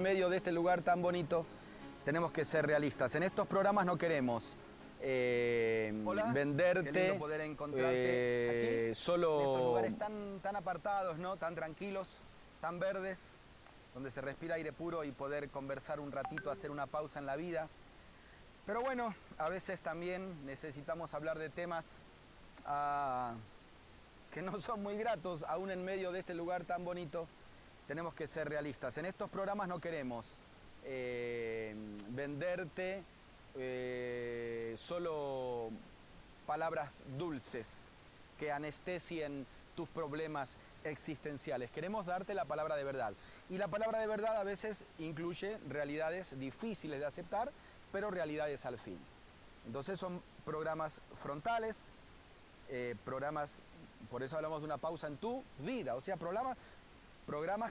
medio de este lugar tan bonito, tenemos que ser realistas. En estos programas no queremos Hola, venderte, qué lindo poder encontrarte aquí, solo en estos lugares tan apartados, ¿no? Tan tranquilos, tan verdes, donde se respira aire puro y poder conversar un ratito, hacer una pausa en la vida. Pero bueno, a veces también necesitamos hablar de temas que no son muy gratos, aún en medio de este lugar tan bonito. Tenemos que ser realistas. En estos programas no queremos venderte solo palabras dulces que anestesien tus problemas existenciales. Queremos darte la palabra de verdad. Y la palabra de verdad a veces incluye realidades difíciles de aceptar, pero realidades al fin. Entonces son programas frontales, programas, por eso hablamos de una pausa en tu vida, o sea, programas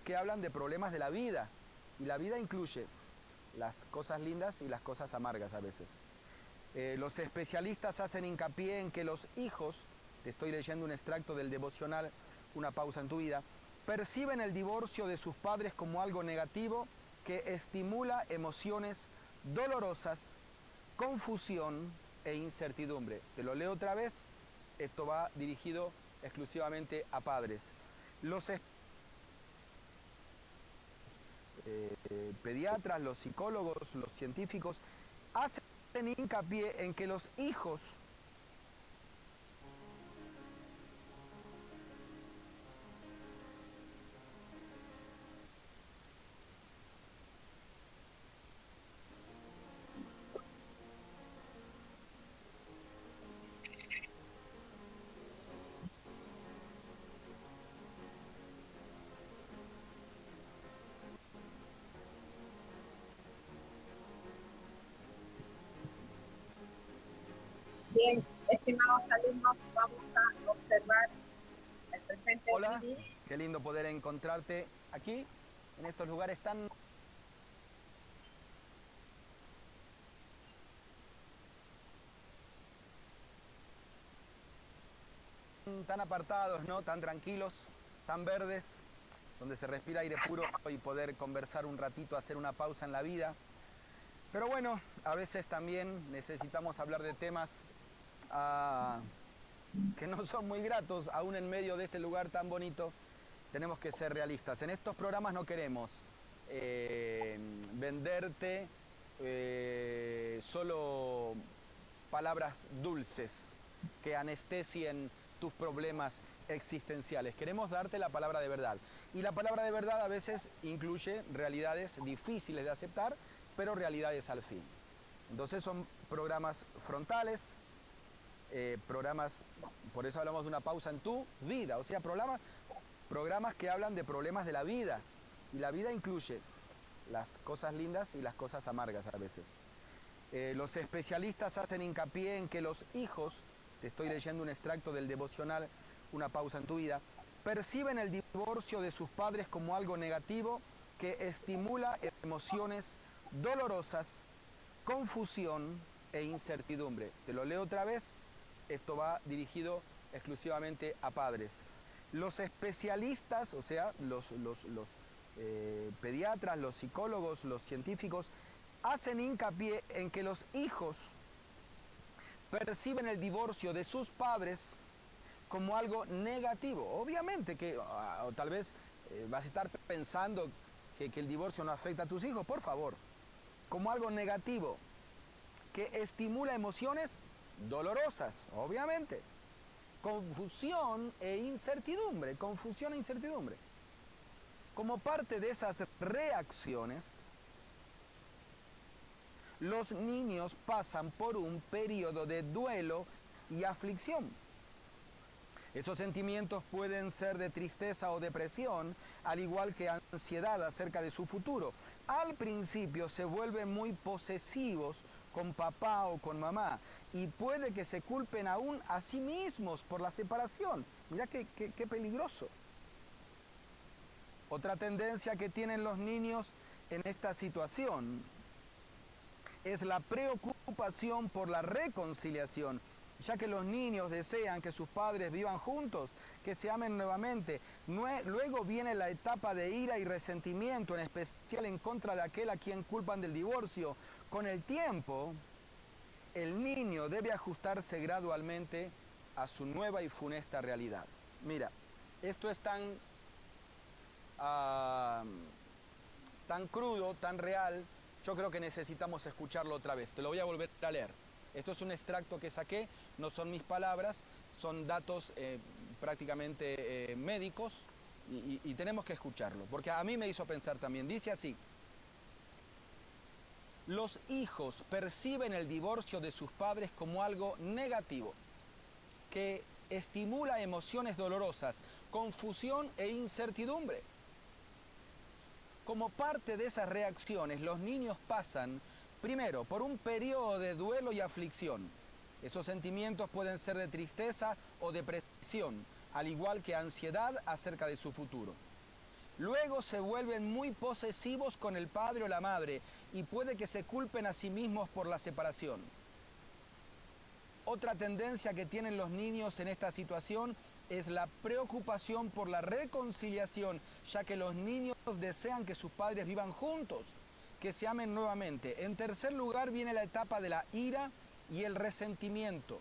que hablan de problemas de la vida. Y la vida incluye las cosas lindas y las cosas amargas a veces. Los especialistas hacen hincapié en que los hijos, te estoy leyendo un extracto del devocional, una pausa en tu vida, perciben el divorcio de sus padres como algo negativo que estimula emociones dolorosas, confusión e incertidumbre. Te lo leo otra vez, esto va dirigido exclusivamente a padres. Los pediatras, los psicólogos, los científicos hacen hincapié en que los hijos Bien, estimados alumnos, vamos a observar el presente Hola, video. qué lindo poder encontrarte aquí, en estos lugares tan apartados, ¿no? Tan tranquilos, tan verdes, donde se respira aire puro y poder conversar un ratito, hacer una pausa en la vida. Pero bueno, a veces también necesitamos hablar de temas que no son muy gratos, aún en medio de este lugar tan bonito. Tenemos que ser realistas. En estos programas no queremos venderte solo palabras dulces que anestesien tus problemas existenciales. Queremos darte la palabra de verdad. Y la palabra de verdad a veces incluye realidades difíciles de aceptar, pero realidades al fin. Entonces son programas frontales, programas, por eso hablamos de una pausa en tu vida, o sea, programas que hablan de problemas de la vida. Y la vida incluye las cosas lindas y las cosas amargas a veces. Los especialistas hacen hincapié en que los hijos, te estoy leyendo un extracto del devocional, una pausa en tu vida, perciben el divorcio de sus padres como algo negativo que estimula emociones dolorosas, confusión e incertidumbre. Te lo leo otra vez, esto va dirigido exclusivamente a padres. Los especialistas, o sea, los pediatras, los psicólogos, los científicos, hacen hincapié en que los hijos perciben el divorcio de sus padres como algo negativo. Obviamente que o tal vez vas a estar pensando que el divorcio no afecta a tus hijos, por favor, como algo negativo, que estimula emociones dolorosas, obviamente. Confusión e incertidumbre, confusión e incertidumbre. Como parte de esas reacciones, los niños pasan por un periodo de duelo y aflicción. Esos sentimientos pueden ser de tristeza o depresión, al igual que ansiedad acerca de su futuro. Al principio se vuelven muy posesivos con papá o con mamá y puede que se culpen aún a sí mismos por la separación. Mirá qué peligroso. Otra tendencia que tienen los niños en esta situación es la preocupación por la reconciliación ya que los niños desean que sus padres vivan juntos, que se amen nuevamente. Luego viene la etapa de ira y resentimiento, en especial en contra de aquel a quien culpan del divorcio. Con el tiempo, el niño debe ajustarse gradualmente a su nueva y funesta realidad. Mira, esto es tan crudo, tan real, yo creo que necesitamos escucharlo otra vez. Te lo voy a volver a leer. Esto es un extracto que saqué, no son mis palabras, son datos prácticamente médicos y tenemos que escucharlo, porque a mí me hizo pensar también. Dice así: los hijos perciben el divorcio de sus padres como algo negativo, que estimula emociones dolorosas, confusión e incertidumbre. Como parte de esas reacciones, los niños pasan, primero, por un periodo de duelo y aflicción. Esos sentimientos pueden ser de tristeza o depresión, al igual que ansiedad acerca de su futuro. Luego se vuelven muy posesivos con el padre o la madre y puede que se culpen a sí mismos por la separación. Otra tendencia que tienen los niños en esta situación es la preocupación por la reconciliación, ya que los niños desean que sus padres vivan juntos, que se amen nuevamente. En tercer lugar viene la etapa de la ira y el resentimiento,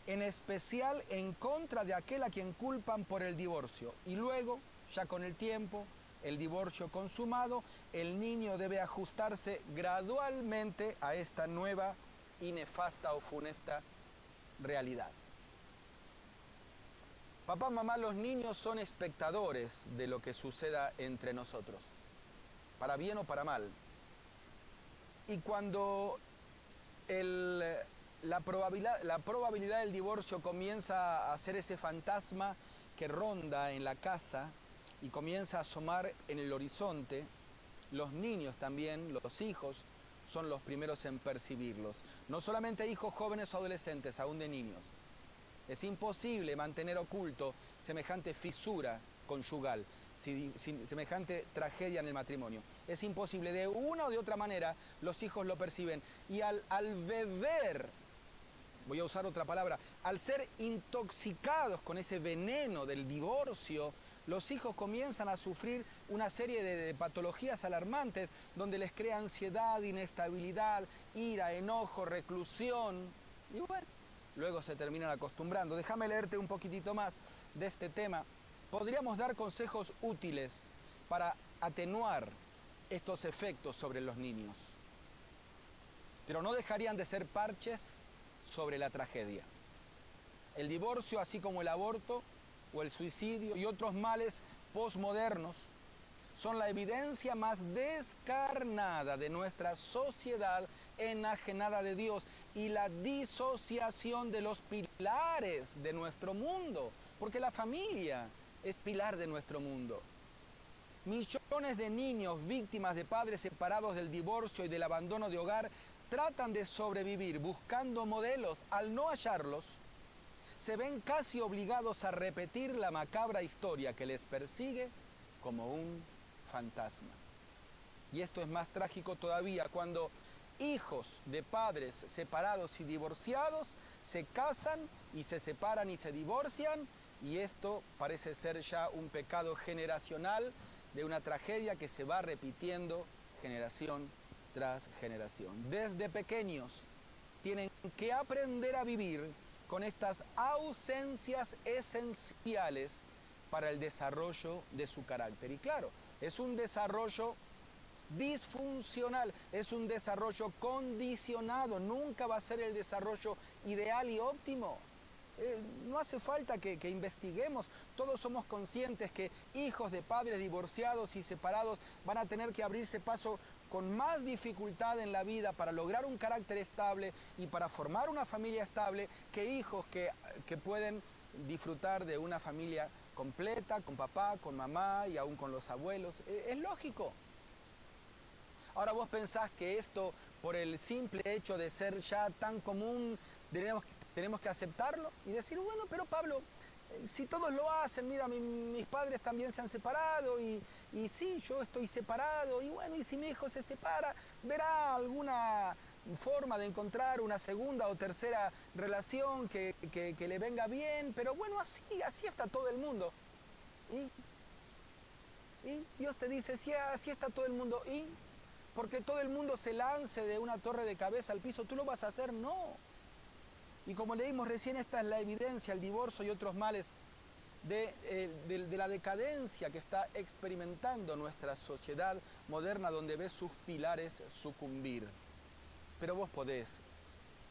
en especial en contra de aquel a quien culpan por el divorcio. Y luego, ya con el tiempo, el divorcio consumado, el niño debe ajustarse gradualmente a esta nueva y nefasta o funesta realidad. Papá, mamá, los niños son espectadores de lo que suceda entre nosotros, para bien o para mal. Y cuando la probabilidad del divorcio comienza a ser ese fantasma que ronda en la casa y comienza a asomar en el horizonte, los niños también, los hijos, son los primeros en percibirlos. No solamente hijos jóvenes o adolescentes, aún de niños. Es imposible mantener oculto semejante fisura conyugal, semejante tragedia en el matrimonio. Es imposible, de una o de otra manera los hijos lo perciben. Y al beber, voy a usar otra palabra, al ser intoxicados con ese veneno del divorcio, los hijos comienzan a sufrir una serie de patologías alarmantes donde les crea ansiedad, inestabilidad, ira, enojo, reclusión. Y bueno, luego se terminan acostumbrando. Déjame leerte un poquitito más de este tema. Podríamos dar consejos útiles para atenuar estos efectos sobre los niños, pero no dejarían de ser parches sobre la tragedia. El divorcio, así como el aborto o el suicidio y otros males posmodernos, son la evidencia más descarnada de nuestra sociedad enajenada de Dios y la disociación de los pilares de nuestro mundo, porque la familia es pilar de nuestro mundo. Millones de niños víctimas de padres separados del divorcio y del abandono de hogar tratan de sobrevivir buscando modelos. Al no hallarlos, se ven casi obligados a repetir la macabra historia que les persigue como un fantasma. Y esto es más trágico todavía cuando hijos de padres separados y divorciados se casan y se separan y se divorcian, y esto parece ser ya un pecado generacional de una tragedia que se va repitiendo generación tras generación. Desde pequeños tienen que aprender a vivir con estas ausencias esenciales para el desarrollo de su carácter. Y claro, es un desarrollo disfuncional, es un desarrollo condicionado, nunca va a ser el desarrollo ideal y óptimo. No hace falta que investiguemos, todos somos conscientes que hijos de padres divorciados y separados van a tener que abrirse paso con más dificultad en la vida para lograr un carácter estable y para formar una familia estable que hijos que pueden disfrutar de una familia completa, con papá, con mamá y aún con los abuelos. Es lógico. Ahora vos pensás que esto, por el simple hecho de ser ya tan común, tenemos que aceptarlo y decir, bueno, pero Pablo, si todos lo hacen, mira, mis padres también se han separado y sí, yo estoy separado, y bueno, y si mi hijo se separa, verá alguna forma de encontrar una segunda o tercera relación que le venga bien, pero bueno, así está todo el mundo. Y Dios te dice, sí, así está todo el mundo. ¿Y? Porque todo el mundo se lance de una torre de cabeza al piso, ¿tú lo vas a hacer? No. Y como leímos recién, esta es la evidencia, el divorcio y otros males de la decadencia que está experimentando nuestra sociedad moderna, donde ves sus pilares sucumbir. Pero vos podés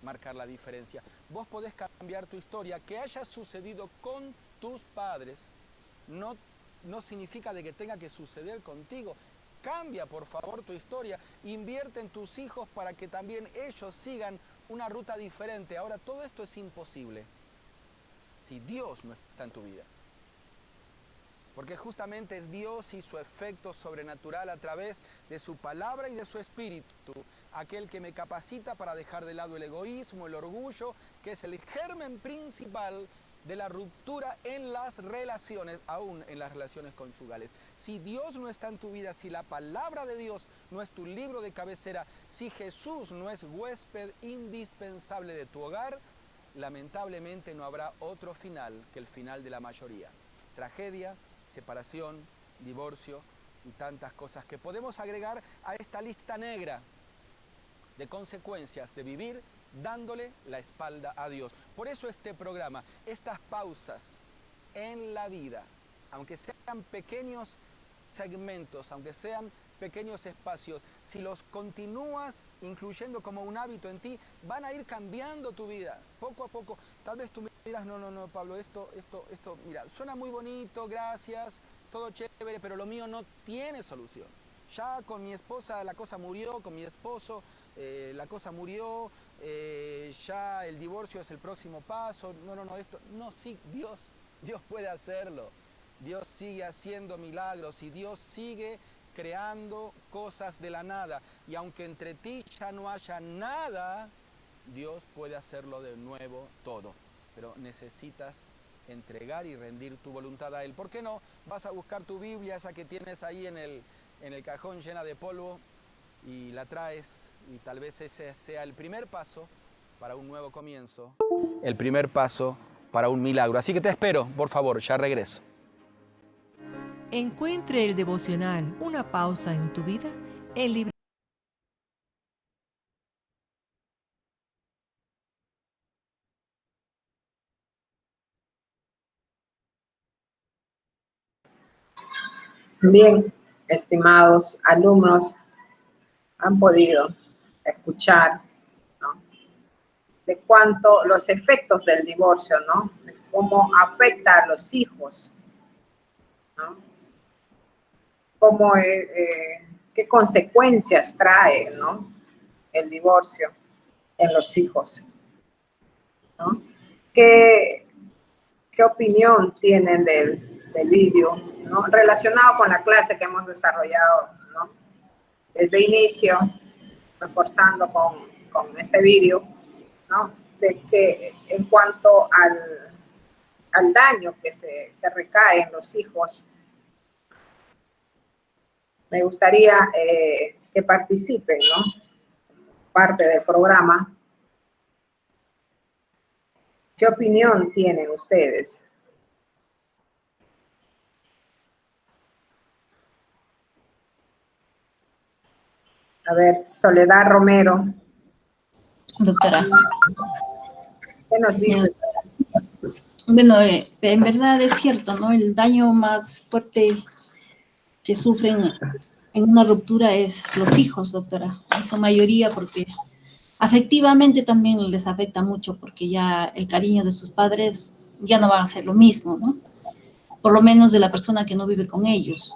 marcar la diferencia. Vos podés cambiar tu historia. Que haya sucedido con tus padres no significa de que tenga que suceder contigo. Cambia, por favor, tu historia. Invierte en tus hijos para que también ellos sigan una ruta diferente. Ahora, todo esto es imposible si Dios no está en tu vida. Porque justamente es Dios y su efecto sobrenatural a través de su palabra y de su espíritu, aquel que me capacita para dejar de lado el egoísmo, el orgullo, que es el germen principal de la ruptura en las relaciones, aún en las relaciones conyugales. Si Dios no está en tu vida, si la palabra de Dios no es tu libro de cabecera, si Jesús no es huésped indispensable de tu hogar, lamentablemente no habrá otro final que el final de la mayoría. Tragedia, separación, divorcio y tantas cosas que podemos agregar a esta lista negra de consecuencias de vivir dándole la espalda a Dios. Por eso este programa, estas pausas en la vida, aunque sean pequeños segmentos, aunque sean pequeños espacios, si los continúas incluyendo como un hábito en ti, van a ir cambiando tu vida, poco a poco. Tal vez tú me dirás, no, Pablo, esto, mira, suena muy bonito, gracias, todo chévere, pero lo mío no tiene solución. Ya con mi esposa la cosa murió, con mi esposo la cosa murió, ya el divorcio es el próximo paso. Sí, Dios puede hacerlo. Dios sigue haciendo milagros y Dios sigue creando cosas de la nada. Y aunque entre ti ya no haya nada, Dios puede hacerlo de nuevo todo. Pero necesitas entregar y rendir tu voluntad a Él. ¿Por qué no? Vas a buscar tu Biblia, esa que tienes ahí en el cajón llena de polvo, y la traes, y tal vez ese sea el primer paso para un nuevo comienzo, el primer paso para un milagro. Así que te espero, por favor, ya regreso. Encuentre el devocional Una pausa en tu vida en Libre. Bien, estimados alumnos, han podido escuchar, ¿no?, de cuánto los efectos del divorcio, ¿no?, de cómo afecta a los hijos, ¿no?, cómo, qué consecuencias trae, ¿no?, el divorcio en los hijos, ¿no? ¿Qué opinión tienen del vídeo, ¿no?, relacionado con la clase que hemos desarrollado, ¿no?, desde inicio, reforzando con este vídeo, ¿no?, de que en cuanto al daño que recae en los hijos, me gustaría que participen, ¿no?, parte del programa. ¿Qué opinión tienen ustedes? A ver, Soledad Romero. Doctora. ¿Qué nos dices? Bueno, en verdad es cierto, ¿no? El daño más fuerte que sufren en una ruptura es los hijos, doctora. En su mayoría, porque afectivamente también les afecta mucho, porque ya el cariño de sus padres ya no va a ser lo mismo, ¿no? Por lo menos de la persona que no vive con ellos.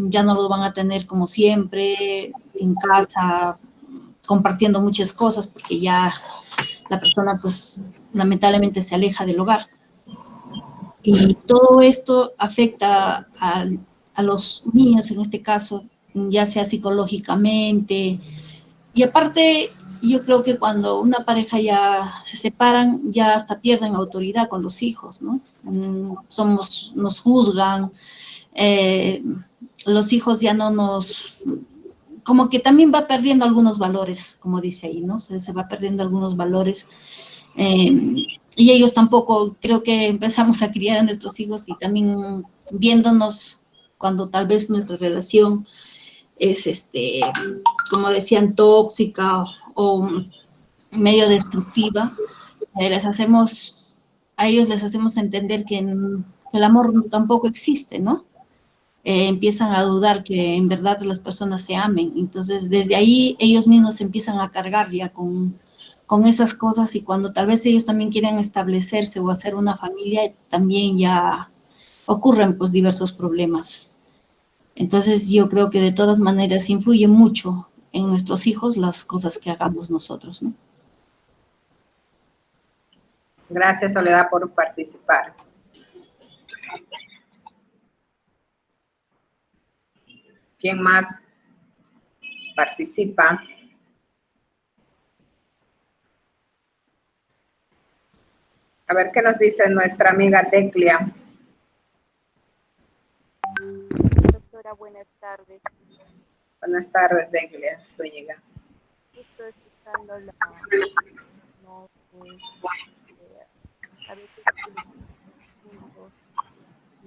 Ya no lo van a tener como siempre, en casa, compartiendo muchas cosas, porque ya la persona, pues, lamentablemente se aleja del hogar. Y todo esto afecta a los niños, en este caso, ya sea psicológicamente. Y aparte, yo creo que cuando una pareja ya se separan, ya hasta pierden autoridad con los hijos, ¿no? Nos juzgan, los hijos ya no nos como que también va perdiendo algunos valores, como dice ahí, ¿no? Se va perdiendo algunos valores. Y ellos tampoco, creo que empezamos a criar a nuestros hijos y también viéndonos cuando tal vez nuestra relación es, como decían, tóxica o medio destructiva, a ellos les hacemos entender que el amor tampoco existe, ¿no? Empiezan a dudar que en verdad las personas se amen. Entonces, desde ahí ellos mismos se empiezan a cargar ya con esas cosas y cuando tal vez ellos también quieren establecerse o hacer una familia, también ya ocurren pues diversos problemas. Entonces, yo creo que de todas maneras influye mucho en nuestros hijos las cosas que hagamos nosotros, ¿no? Gracias, Soledad, por participar. ¿Quién más participa? A ver qué nos dice nuestra amiga Teclia. Doctora, buenas tardes. Buenas tardes, Teclia Zúñiga. Estoy escuchando no, a veces juntos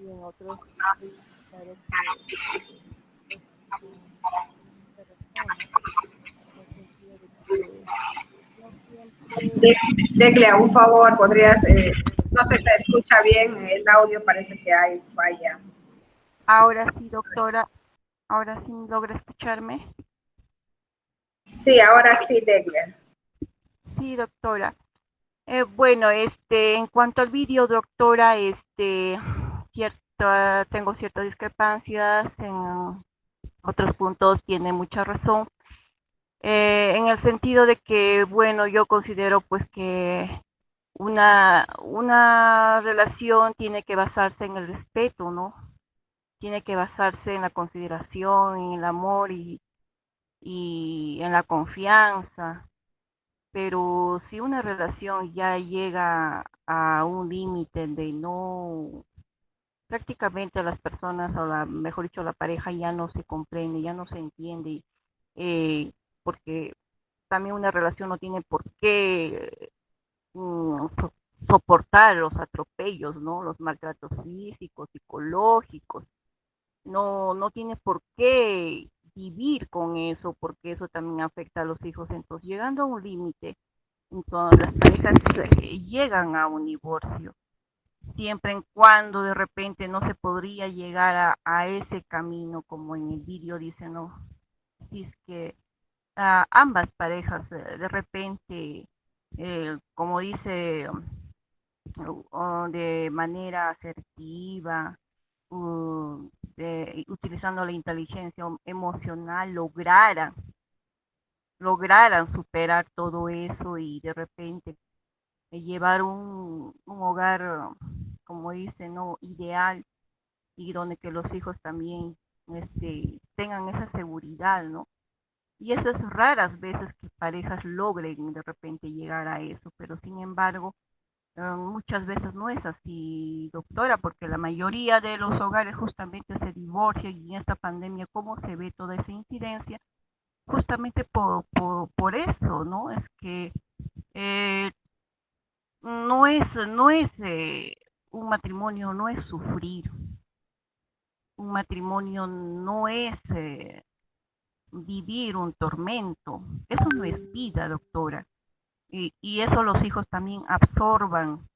y en otros claro que se responde, en el sentido de que no siempre. Teclia, un favor, podrías, no se te escucha bien el audio, parece que hay falla. Ahora sí, doctora, ahora sí logra escucharme. Sí, ahora sí, Teclia. Sí, doctora. Bueno, en cuanto al vídeo, doctora, tengo ciertas discrepancias, en otros puntos tiene mucha razón, en el sentido de que, bueno, yo considero pues que una relación tiene que basarse en el respeto, ¿no? Tiene que basarse en la consideración, en el amor y en la confianza. Pero si una relación ya llega a un límite de no, prácticamente las personas, o mejor dicho, la pareja ya no se comprende, ya no se entiende, porque también una relación no tiene por qué soportar los atropellos, ¿no? Los maltratos físicos, psicológicos. No tiene por qué vivir con eso, porque eso también afecta a los hijos. Entonces, llegando a un límite, entonces las parejas llegan a un divorcio, siempre en cuando de repente no se podría llegar a ese camino, como en el vídeo dice, ¿no? Si es que ambas parejas de repente, como dice, de manera asertiva, utilizando la inteligencia emocional, lograran superar todo eso y de repente llevar un hogar, como dice, ¿no? Ideal, y donde que los hijos también tengan esa seguridad, ¿no? Y esas raras veces que parejas logren de repente llegar a eso, pero sin embargo, muchas veces no es así, doctora, porque la mayoría de los hogares justamente se divorcian y en esta pandemia, ¿cómo se ve toda esa incidencia? Justamente por eso, ¿no? Es que no es un matrimonio, no es sufrir. Un matrimonio no es vivir un tormento. Eso no es vida, doctora. Y eso los hijos también absorban,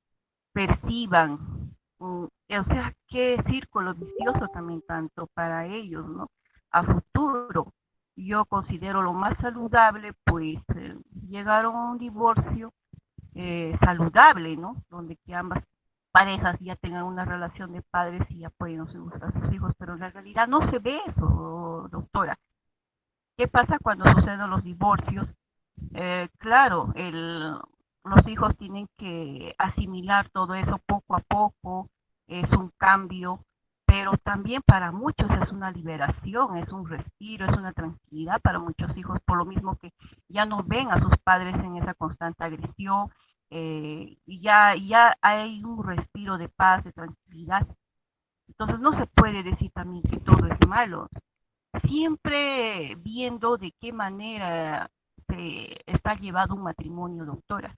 perciban. O sea, qué círculo vicioso también tanto para ellos, ¿no? A futuro, yo considero lo más saludable, pues, llegar a un divorcio saludable, ¿no? Donde que ambas parejas ya tengan una relación de padres y apoyen a sus hijos, pero en la realidad no se ve eso, doctora. ¿Qué pasa cuando suceden los divorcios? Claro, los hijos tienen que asimilar todo eso poco a poco, es un cambio, pero también para muchos es una liberación, es un respiro, es una tranquilidad para muchos hijos, por lo mismo que ya no ven a sus padres en esa constante agresión, y ya hay un respiro de paz, de tranquilidad. Entonces no se puede decir también que todo es malo. siempre viendo de qué manera se está llevado un matrimonio, doctora.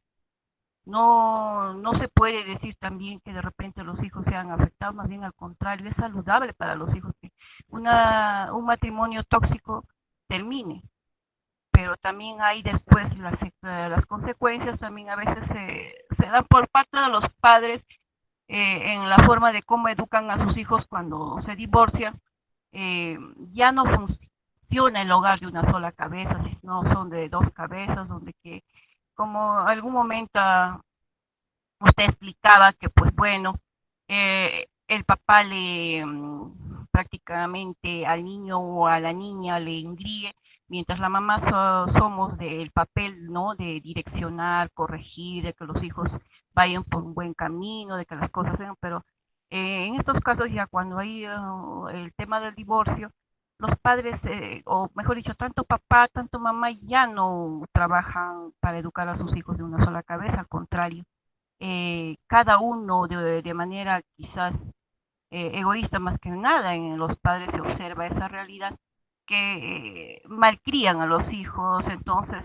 No se puede decir también que de repente los hijos sean afectados, más bien al contrario, es saludable para los hijos que un matrimonio tóxico termine, pero también hay después las consecuencias, también a veces se dan por parte de los padres en la forma de cómo educan a sus hijos cuando se divorcian. Ya no funciona el hogar de una sola cabeza, sino son de dos cabezas, donde que como algún momento usted explicaba que pues bueno, el papá prácticamente al niño o a la niña le engríe, mientras la mamá somos del papel, ¿no? De direccionar, corregir, de que los hijos vayan por un buen camino, de que las cosas sean, pero en estos casos ya cuando hay el tema del divorcio, los padres, o mejor dicho, tanto papá, tanto mamá ya no trabajan para educar a sus hijos de una sola cabeza, al contrario, cada uno de manera quizás egoísta más que nada, en los padres se observa esa realidad que malcrían a los hijos. Entonces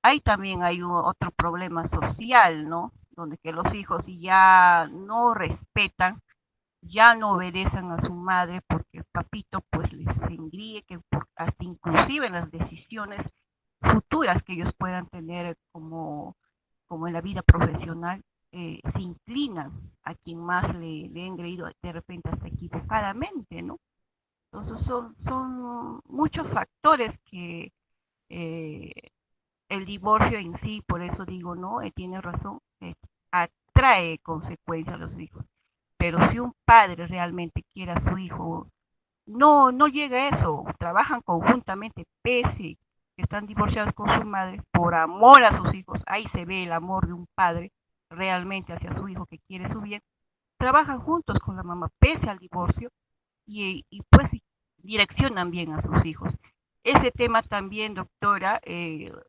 ahí también hay otro problema social, ¿no? Donde que los hijos ya no respetan, ya no obedecen a su madre porque el papito pues les engríe, que hasta inclusive en las decisiones futuras que ellos puedan tener como en la vida profesional, se inclinan a quien más le ha engreído de repente hasta equivocadamente, ¿no? Entonces son muchos factores que eh, el divorcio en sí, por eso digo, ¿no? Tiene razón, atrae consecuencias a los hijos. Pero si un padre realmente quiere a su hijo, no llega a eso, trabajan conjuntamente, pese que están divorciados con su madre, por amor a sus hijos, ahí se ve el amor de un padre realmente hacia su hijo que quiere su bien, trabajan juntos con la mamá pese al divorcio y pues direccionan bien a sus hijos. Ese tema también, doctora,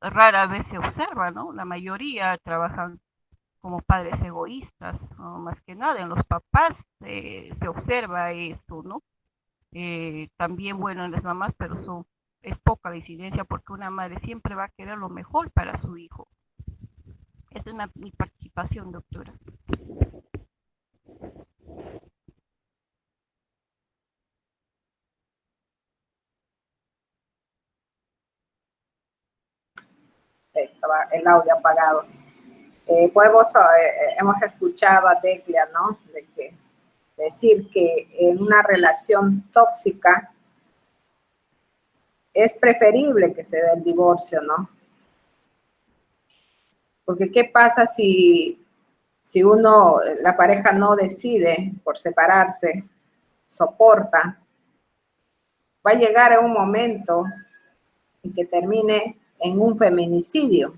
rara vez se observa, ¿no? La mayoría trabajan como padres egoístas, ¿no? Más que nada en los papás se observa esto, ¿no? También, bueno, en las mamás, pero es poca la incidencia porque una madre siempre va a querer lo mejor para su hijo. Esa es mi participación, doctora. Estaba el audio apagado. Hemos escuchado a Teclia, ¿no? De que decir que en una relación tóxica es preferible que se dé el divorcio, ¿no? Porque ¿qué pasa si la pareja no decide por separarse, soporta? Va a llegar a un momento en que termine en un feminicidio.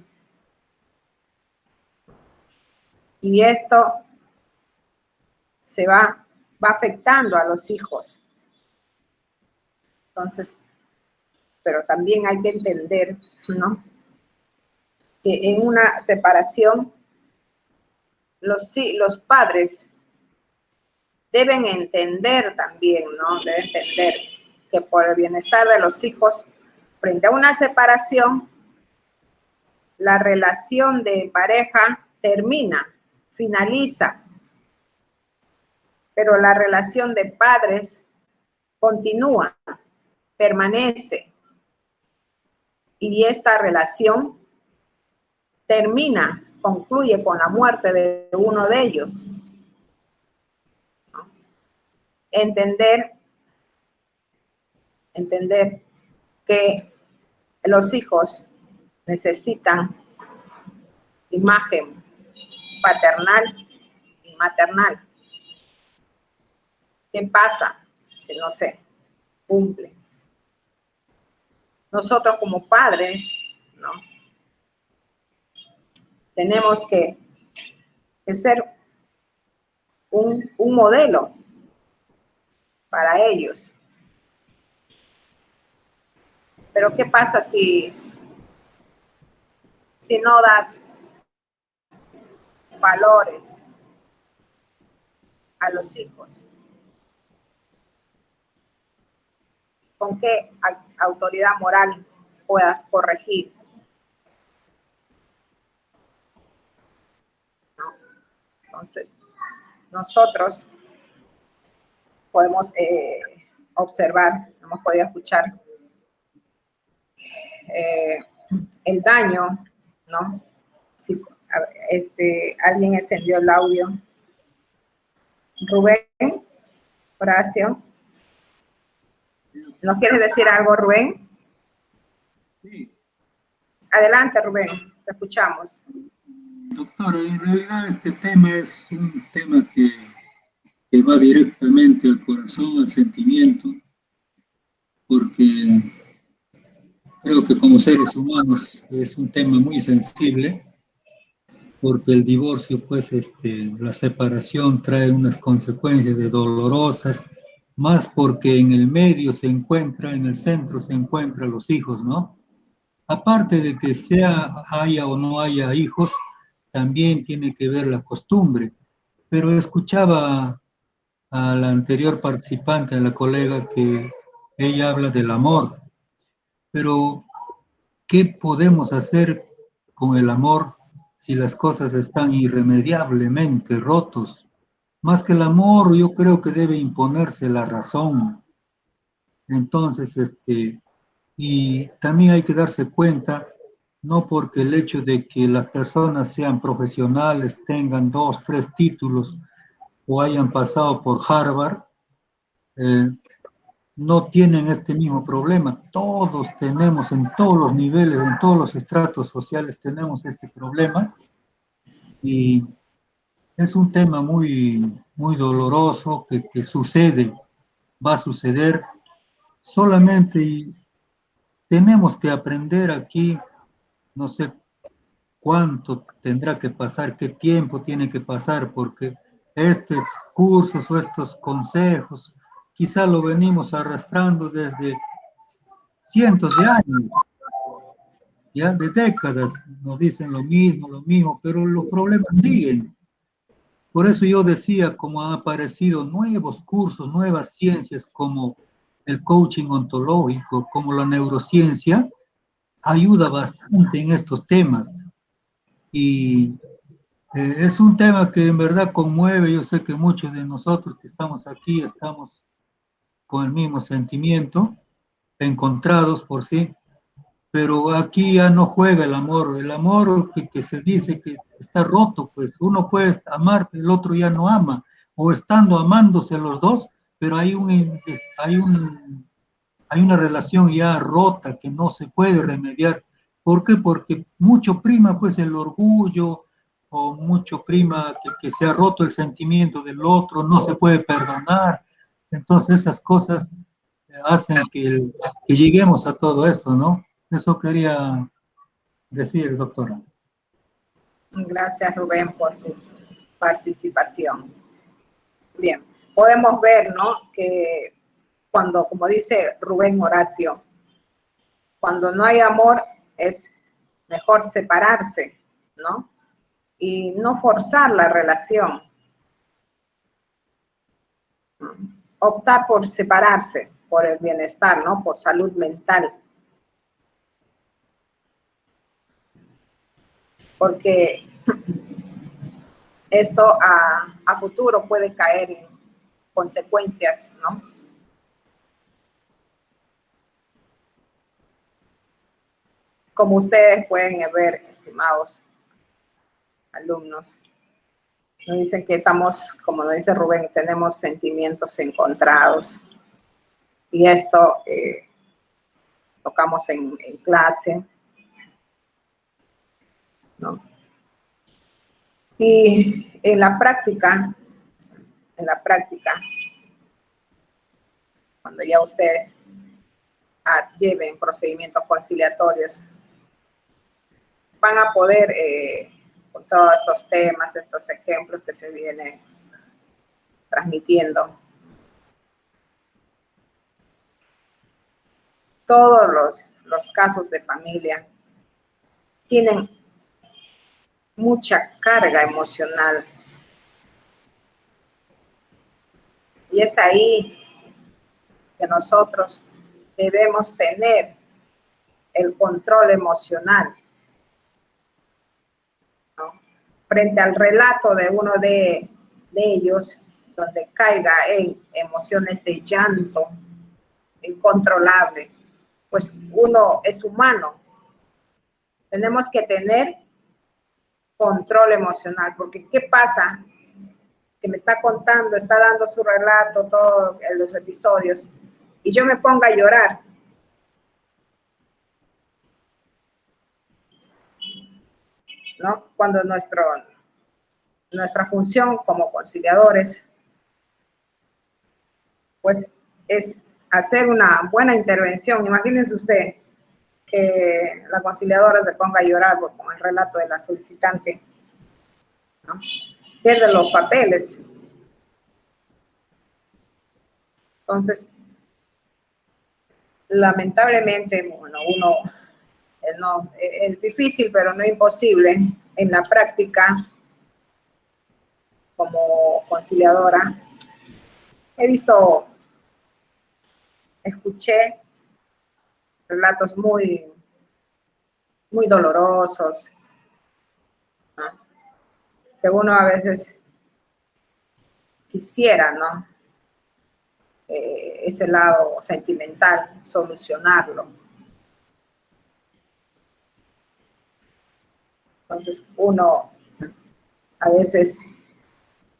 Y esto va afectando a los hijos. Entonces, pero también hay que entender, ¿no? Que en una separación los padres deben entender también, ¿no? Deben entender que por el bienestar de los hijos, frente a una separación, la relación de pareja termina, finaliza, pero la relación de padres continúa, permanece. Y esta relación concluye con la muerte de uno de ellos. ¿No? Entender que los hijos necesitan imagen paternal y maternal. ¿Qué pasa si no se cumple? Nosotros como padres, ¿no? Tenemos que ser un modelo para ellos. Pero ¿qué pasa si no das valores a los hijos? con qué autoridad moral puedas corregir, ¿no? Entonces, nosotros podemos observar, hemos podido escuchar el daño, ¿no? Si, alguien encendió el audio. Rubén, Horacio, ¿nos quieres decir algo, Rubén? Sí. Adelante, Rubén, te escuchamos. Doctora, en realidad este tema es un tema que va directamente al corazón, al sentimiento, porque creo que como seres humanos es un tema muy sensible, porque el divorcio, pues, la separación trae unas consecuencias dolorosas, más porque en el medio se encuentra, en el centro se encuentran los hijos, ¿no? Aparte de que haya o no haya hijos, también tiene que ver la costumbre. Pero escuchaba a la anterior participante, a la colega, que ella habla del amor. Pero, ¿qué podemos hacer con el amor si las cosas están irremediablemente rotos? Más que el amor, yo creo que debe imponerse la razón. Entonces, y también hay que darse cuenta, no porque el hecho de que las personas sean profesionales, tengan 2, 3 títulos o hayan pasado por Harvard, no tienen este mismo problema. Todos tenemos, en todos los niveles, en todos los estratos sociales tenemos este problema, y es un tema muy, muy doloroso que sucede, va a suceder solamente, y tenemos que aprender aquí, no sé cuánto tendrá que pasar, qué tiempo tiene que pasar, porque estos cursos o estos consejos quizá lo venimos arrastrando desde cientos de años, ya de décadas, nos dicen lo mismo, pero los problemas siguen. Por eso yo decía, como han aparecido nuevos cursos, nuevas ciencias como el coaching ontológico, como la neurociencia, ayuda bastante en estos temas. Y es un tema que en verdad conmueve. Yo sé que muchos de nosotros que estamos aquí estamos con el mismo sentimiento, encontrados por sí, pero aquí ya no juega el amor que se dice que está roto, pues uno puede amar, el otro ya no ama, o estando amándose los dos, pero hay una relación ya rota que no se puede remediar. ¿Por qué? Porque mucho prima pues el orgullo, o mucho prima que se ha roto el sentimiento del otro, no se puede perdonar. Entonces esas cosas hacen que lleguemos a todo esto, ¿no? Eso quería decir, doctora. Gracias, Rubén, por tu participación. Bien, podemos ver, ¿no?, que cuando, como dice Rubén Horacio, cuando no hay amor es mejor separarse, ¿no? Y no forzar la relación. Optar por separarse, por el bienestar, ¿no? Por salud mental. Porque esto a futuro puede caer en consecuencias, ¿no? Como ustedes pueden ver, estimados alumnos, nos dicen que estamos, como nos dice Rubén, tenemos sentimientos encontrados. Y esto tocamos en clase, ¿no? Y en la práctica, cuando ya ustedes lleven procedimientos conciliatorios, van a poder, con todos estos temas, estos ejemplos que se vienen transmitiendo, todos los casos de familia tienen mucha carga emocional. Y es ahí que nosotros debemos tener el control emocional, ¿no? Frente al relato de uno de ellos, donde caiga en emociones de llanto incontrolable, pues uno es humano. Tenemos que tener control emocional, porque ¿qué pasa? Que me está contando, está dando su relato, todos los episodios, y yo me pongo a llorar. ¿No? Cuando nuestra función como conciliadores, pues es hacer una buena intervención. Imagínense usted que la conciliadora se ponga a llorar con el relato de la solicitante, ¿no? Pierde los papeles. Entonces, lamentablemente, bueno, no, es difícil, pero no imposible en la práctica como conciliadora. Escuché relatos muy dolorosos, ¿no? Que uno a veces quisiera, ¿no? Ese lado sentimental, solucionarlo. Entonces uno a veces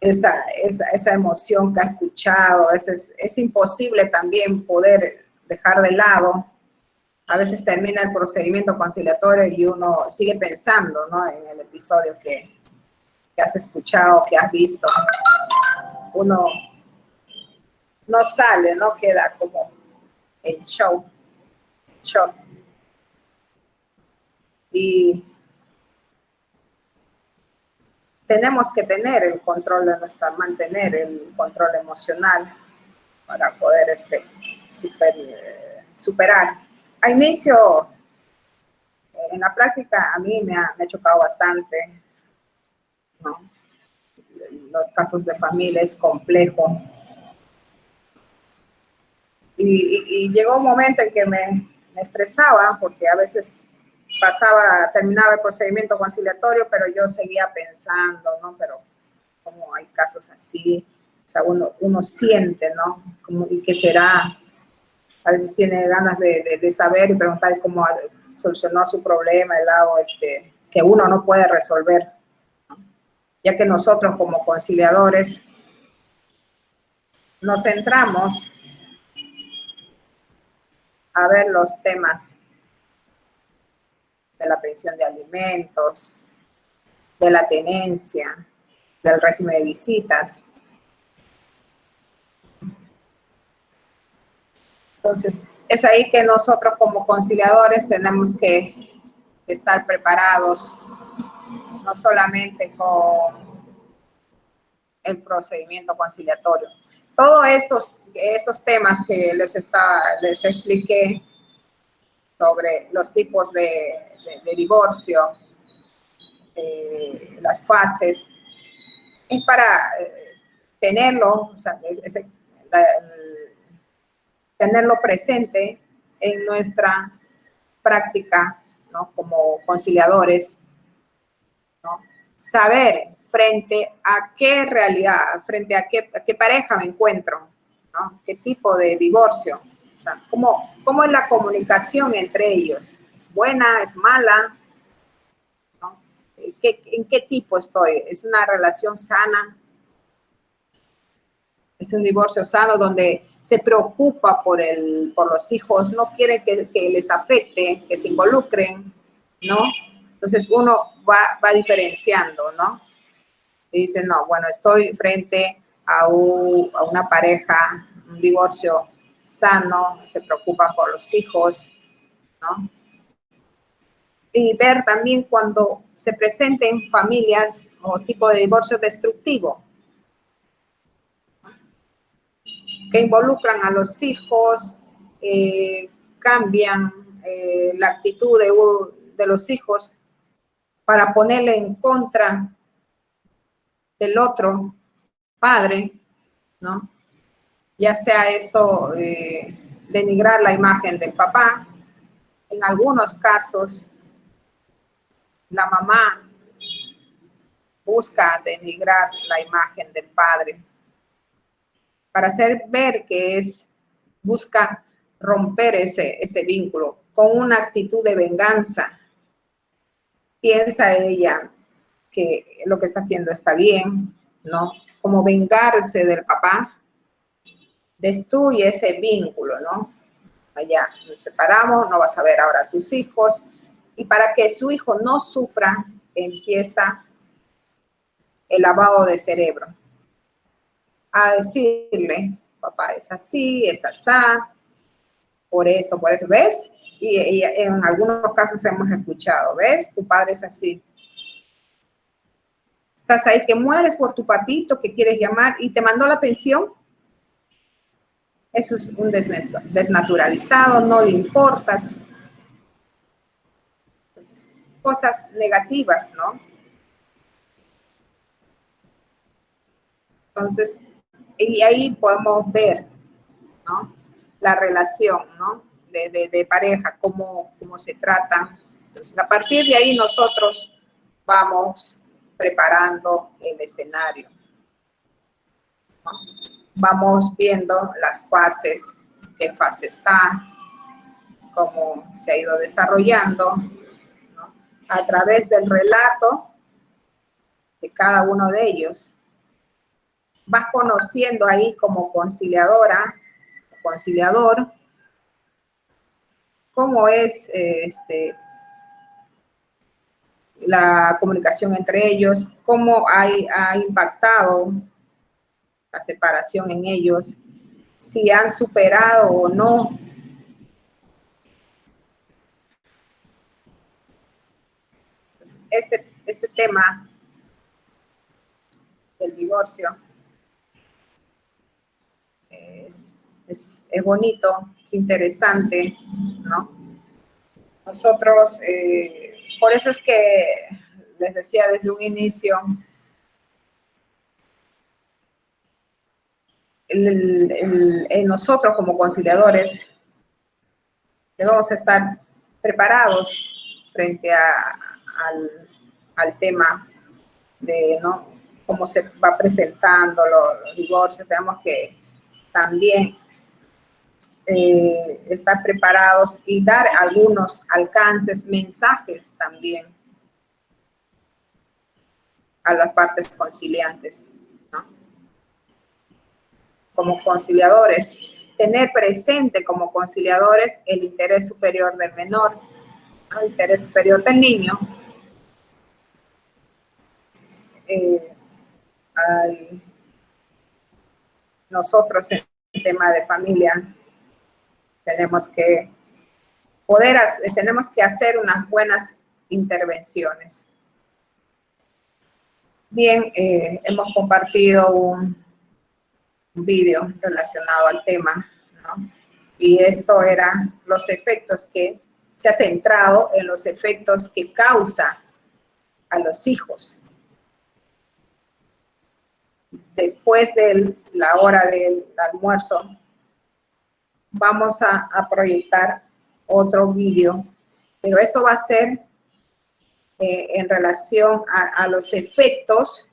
esa emoción que ha escuchado, es imposible también poder dejar de lado. A veces termina el procedimiento conciliatorio y uno sigue pensando, ¿no? En el episodio que has escuchado, que has visto. Uno no sale, no queda como en shock. Y tenemos que mantener el control emocional para poder superar. A inicio, en la práctica, a mí me ha chocado bastante, ¿no? Los casos de familia es complejo. Y llegó un momento en que me estresaba, porque a veces terminaba el procedimiento conciliatorio, pero yo seguía pensando, ¿no? Pero como hay casos así, o sea, uno siente, ¿no? ¿Y qué será? A veces tiene ganas de saber y preguntar cómo solucionó su problema, el lado que uno no puede resolver, ¿no? Ya que nosotros como conciliadores nos centramos a ver los temas de la pensión de alimentos, de la tenencia, del régimen de visitas. Entonces, es ahí que nosotros como conciliadores tenemos que estar preparados, no solamente con el procedimiento conciliatorio. Todos estos temas que les expliqué sobre los tipos de divorcio, las fases, es para tenerlo, o sea, tenerlo presente en nuestra práctica, ¿no? Como conciliadores, ¿no? Saber frente a qué realidad, frente a qué pareja me encuentro, ¿no? Qué tipo de divorcio, o sea, cómo es la comunicación entre ellos. ¿Es buena? ¿Es mala? ¿No? ¿En qué tipo estoy? ¿Es una relación sana? Es un divorcio sano donde se preocupa por los hijos, no quiere que les afecte, que se involucren, ¿no? Entonces uno va diferenciando, ¿no? Y dice, no, bueno, estoy frente a una pareja, un divorcio sano, se preocupa por los hijos, ¿no? Y ver también cuando se presenten familias o tipo de divorcio destructivo, que involucran a los hijos, cambian la actitud de los hijos para ponerle en contra del otro padre, ¿no? Ya sea esto denigrar la imagen del papá. En algunos casos, la mamá busca denigrar la imagen del padre para hacer ver que busca romper ese vínculo con una actitud de venganza. Piensa ella que lo que está haciendo está bien, ¿no? Como vengarse del papá, destruye ese vínculo, ¿no? Allá nos separamos, no vas a ver ahora a tus hijos, y para que su hijo no sufra, empieza el lavado de cerebro, a decirle, papá es así, es asá, por esto, ¿ves? Y en algunos casos hemos escuchado, ¿ves? Tu padre es así. Estás ahí que mueres por tu papito que quieres llamar y te mandó la pensión. Eso es un desnaturalizado, no le importas. Entonces, cosas negativas, ¿no? Entonces, y ahí podemos ver, ¿no? La relación, ¿no? De pareja, cómo se trata. Entonces, a partir de ahí nosotros vamos preparando el escenario, ¿no? Vamos viendo las fases, qué fase está, cómo se ha ido desarrollando, ¿no? A través del relato de cada uno de ellos. Vas conociendo ahí como conciliadora, conciliador, cómo es la comunicación entre ellos, cómo ha impactado la separación en ellos, si han superado o no. Pues este tema del divorcio es bonito, es interesante, ¿no? Nosotros, por eso es que les decía desde un inicio, nosotros como conciliadores debemos estar preparados frente al tema de, ¿no?, cómo se va presentando los divorcios. Tenemos que también estar preparados y dar algunos alcances, mensajes también a las partes conciliantes, ¿no? Como conciliadores, tener presente como conciliadores el interés superior del menor, ¿no?, el interés superior del niño. Nosotros en el tema de familia tenemos que hacer unas buenas intervenciones. Bien, hemos compartido un vídeo relacionado al tema, ¿no? Y esto era los efectos que se ha centrado en los efectos que causa a los hijos. Después de la hora del almuerzo, vamos a proyectar otro vídeo, pero esto va a ser en relación a los efectos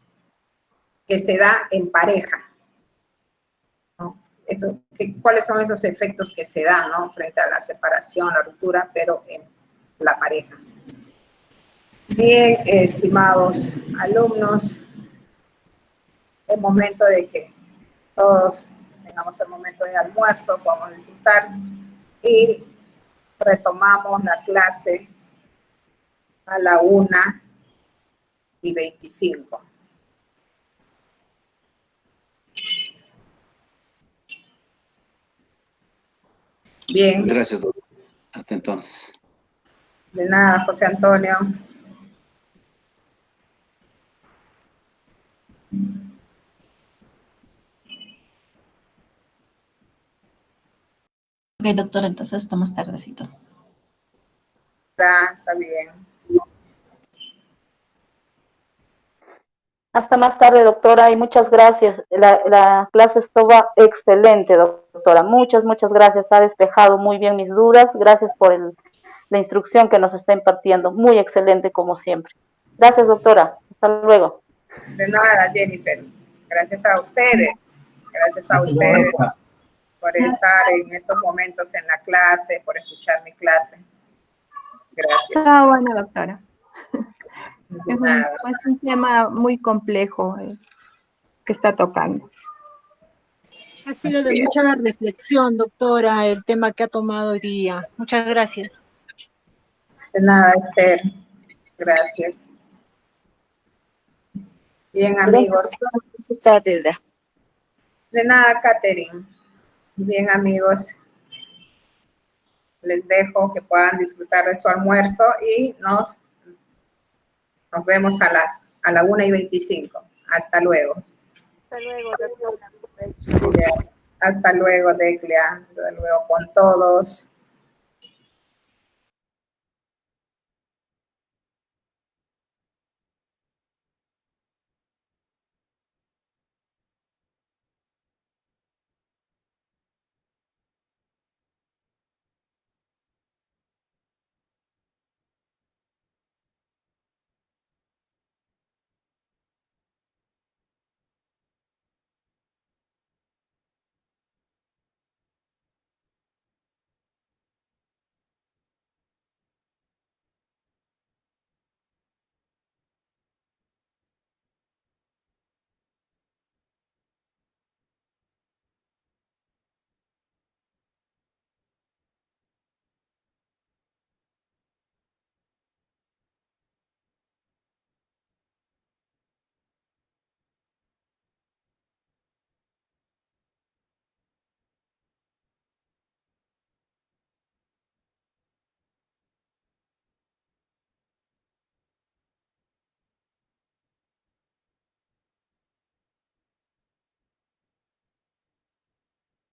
que se da en pareja, ¿no? ¿Cuáles son esos efectos que se dan, ¿no?, frente a la separación, la ruptura, pero en la pareja? Bien, estimados alumnos, es momento de que todos tengamos el momento de almuerzo, podamos disfrutar y retomamos la clase a la 1:25. Bien. Gracias, doctor. Hasta entonces. De nada, José Antonio. Ok, doctora, entonces hasta más tardecito. Está bien. Hasta más tarde, doctora, y muchas gracias. La clase estaba excelente, doctora. Muchas gracias. Ha despejado muy bien mis dudas. Gracias por la instrucción que nos está impartiendo. Muy excelente, como siempre. Gracias, doctora. Hasta luego. De nada, Jennifer. Gracias a ustedes. Gracias a ustedes por estar en estos momentos en la clase, por escuchar mi clase. Gracias. Ah, bueno, doctora. De nada. Es un tema muy complejo que está tocando. Ha sido de mucha reflexión, doctora, el tema que ha tomado hoy día. Muchas gracias. De nada, Esther. Gracias. Bien, amigos. De nada, Catherine. Bien, amigos. Les dejo que puedan disfrutar de su almuerzo y nos vemos a la 1:25. Hasta luego. Hasta luego, doctora. Hasta luego, Declia. Hasta luego con todos.